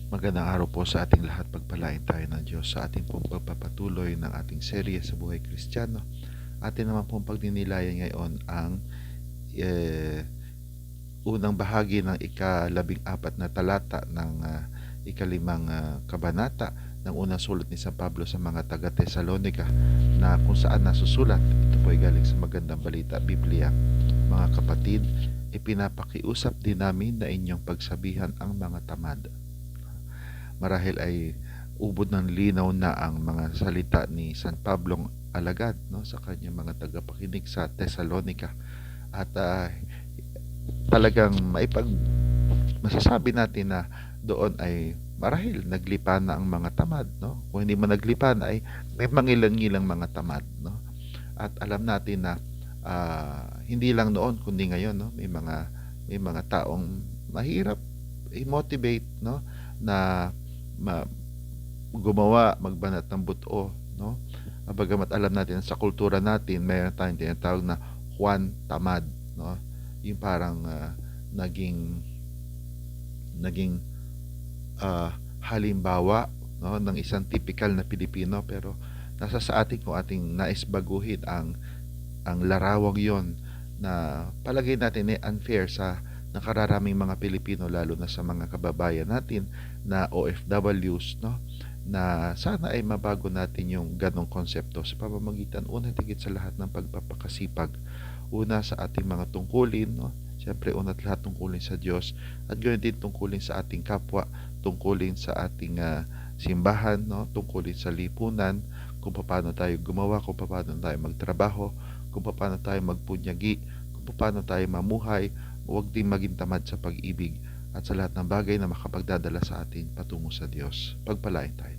Magandang araw po sa ating lahat. Pagpalain tayo ng Diyos sa ating pong pagpapatuloy ng ating serye sa buhay Kristiyano. Atin naman pong pagdinilayan ngayon ang unang bahagi ng ika-14 na talata ng ika-5 kabanata ng unang sulat ni San Pablo sa mga taga-Tesalonica, na kung saan nasusulat, ito po ay galing sa Magandang Balita, Biblia: mga kapatid, ipinapakiusap din namin na inyong pagsabihan ang mga tamad. Marahil ay ubod ng linaw na ang mga salita ni San Pablong alagad, no, sa kanyang mga tagapakinig sa Thessalonica, at talagang masasabi natin na doon ay marahil naglipa na ang mga tamad, no? Kung hindi man naglipa na, ay may mangilang-ngilang mga tamad, no? At alam natin na hindi lang noon kundi ngayon, no, may mga taong mahirap i-motivate, no, na gumawa, magbanat ng buto, no? Bagamat alam natin sa kultura natin, mayroon tayong tinatawag na Juan Tamad, no? Yung parang naging halimbawa, no, ng isang typical na Pilipino. Pero nasa sa atin kung ating nais baguhin ang larawang yon na palagay natin ay unfair sa nakararaming mga Pilipino, lalo na sa mga kababayan natin na OFWs, no, na sana ay mabago natin yung ganong konsepto sa pamamagitan, una higit sa lahat, ng pagpapakasipag. Una sa ating mga tungkulin, no, siyempre una't lahat tungkulin sa Diyos, at ganoon din tungkulin sa ating kapwa, tungkulin sa ating simbahan, no, tungkulin sa lipunan, kung paano tayo gumawa, kung paano tayo magtrabaho, kung paano tayo magpunyagi, kung paano tayo mamuhay. Huwag din maging tamad sa pag-ibig at sa lahat ng bagay na makapagdadala sa atin patungo sa Diyos. Pagpalain tayo.